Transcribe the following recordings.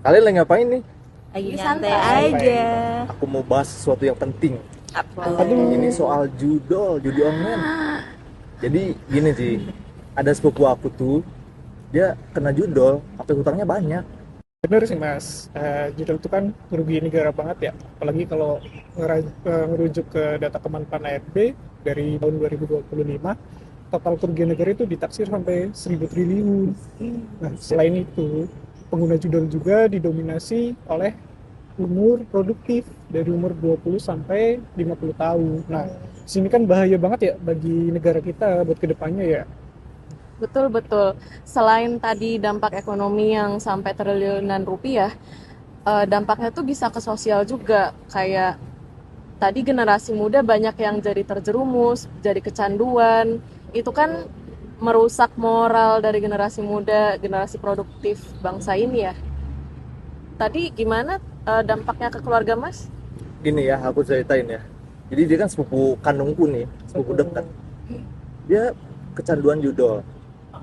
Kalian lagi ngapain nih? Lagi Santai. nyantai aja. Aku mau bahas sesuatu yang penting. Apa? Ini soal judi online. Jadi gini sih, ada sepupu aku tuh, dia kena judol, sampai hutangnya banyak. Bener sih mas, judul itu kan merugikan negara banget ya, apalagi kalau ngerujuk ke data Kemenpan AFB dari tahun 2025, total kerugian negara itu ditaksir sampai 1.000 triliun. Nah, selain itu, pengguna judul juga didominasi oleh umur produktif dari umur 20 sampai 50 tahun. Nah, sini kan bahaya banget ya bagi negara kita buat kedepannya ya. Betul. Selain tadi dampak ekonomi yang sampai triliunan rupiah, dampaknya tuh bisa ke sosial juga. Kayak tadi generasi muda banyak yang jadi terjerumus, jadi kecanduan. Itu kan merusak moral dari generasi muda, generasi produktif bangsa ini ya. Tadi gimana dampaknya ke keluarga Mas? Gini ya, aku ceritain ya. Jadi dia kan sepupu kandungku nih, sepupu dekat. Dia kecanduan judol.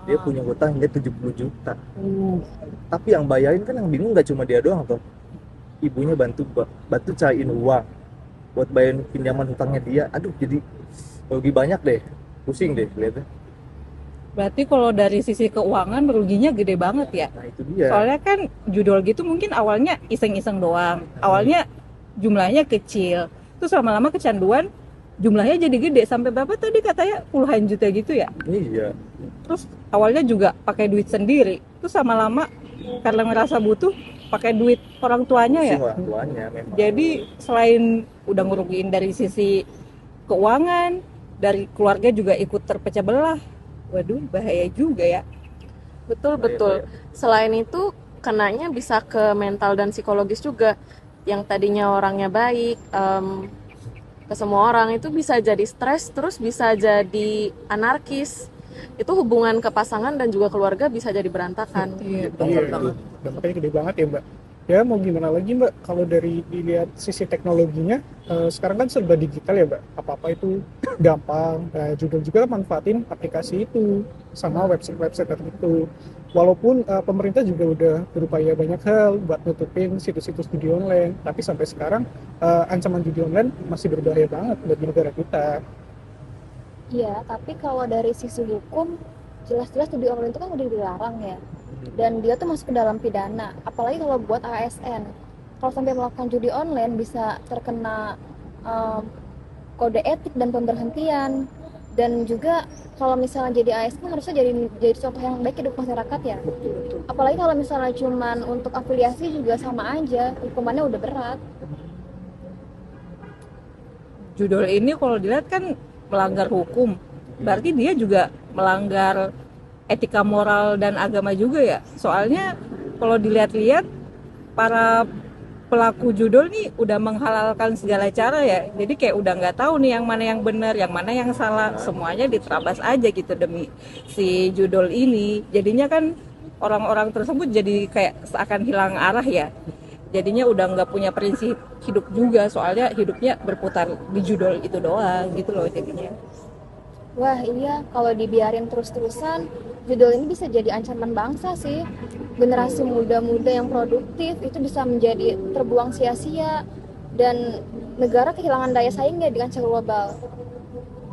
Dia punya hutang hingga 70 juta. Tapi yang bayarin kan yang bingung nggak cuma dia doang tuh. Ibunya bantu cariin uang buat bayarin pinjaman hutangnya dia. Aduh, jadi rugi banyak deh. Pusing deh lihatnya. Berarti kalau dari sisi keuangan meruginya gede banget ya. Nah, itu dia. Soalnya kan judul gitu mungkin awalnya iseng-iseng doang. Awalnya jumlahnya kecil. Terus lama-lama kecanduan jumlahnya jadi gede. Sampai berapa tadi katanya puluhan juta gitu ya. Iya. Terus awalnya juga pakai duit sendiri. Terus lama-lama karena ngerasa butuh pakai duit orang tuanya ya. Pusing orang tuanya memang. Jadi selain udah ngerugiin dari sisi keuangan, dari keluarga juga ikut terpecah belah. Waduh, bahaya juga ya. Betul. Selain itu, kenanya bisa ke mental dan psikologis juga. Yang tadinya orangnya baik, ke semua orang itu bisa jadi stres, terus bisa jadi anarkis. Itu hubungan ke pasangan dan juga keluarga bisa jadi berantakan. Iya, Iya, dampaknya gede banget ya mbak. Ya mau gimana lagi mbak, kalau dari dilihat sisi teknologinya, sekarang kan serba digital ya mbak, apa-apa itu gampang. Nah, judul juga manfaatin aplikasi itu sama website-website tertentu. Walaupun pemerintah juga udah berupaya banyak hal buat nutupin situs-situs judi online, tapi sampai sekarang ancaman judi online masih berbahaya banget bagi negara kita. Iya, tapi kalau dari sisi hukum, jelas-jelas judi online itu kan udah dilarang ya. Dan dia tuh masuk ke dalam pidana. Apalagi kalau buat ASN. Kalau sampai melakukan judi online bisa terkena kode etik dan pemberhentian. Dan juga kalau misalnya jadi ASN harusnya jadi contoh yang baik hidup masyarakat ya. Apalagi kalau misalnya cuman untuk afiliasi juga sama aja, hukumannya udah berat. Judul ini kalau dilihat kan melanggar hukum. Berarti dia juga melanggar etika moral dan agama juga ya. Soalnya kalau dilihat-lihat para pelaku judul nih udah menghalalkan segala cara ya. Jadi kayak udah nggak tahu nih yang mana yang benar, yang mana yang salah. Semuanya diterabas aja gitu demi si judul ini. Jadinya kan orang-orang tersebut jadi kayak seakan hilang arah ya. Jadinya udah nggak punya prinsip hidup juga. Soalnya hidupnya berputar di judul itu doang gitu loh jadinya. Wah iya, kalau dibiarin terus-terusan, judul ini bisa jadi ancaman bangsa sih. Generasi muda-muda yang produktif itu bisa menjadi terbuang sia-sia dan negara kehilangan daya saingnya di kancah global.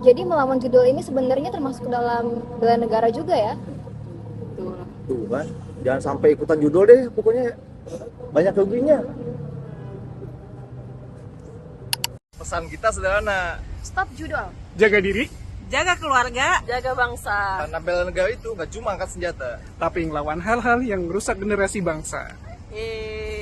Jadi melawan judul ini sebenarnya termasuk dalam bela negara juga ya. Tuh kan, jangan sampai ikutan judul deh, pokoknya banyak ruginya. Pesan kita sederhana, Stop judul. Jaga diri, Jaga keluarga, Jaga bangsa. karena bela negara itu nggak cuma angkat senjata. tapi ngelawan hal-hal yang merusak generasi bangsa. Yeay.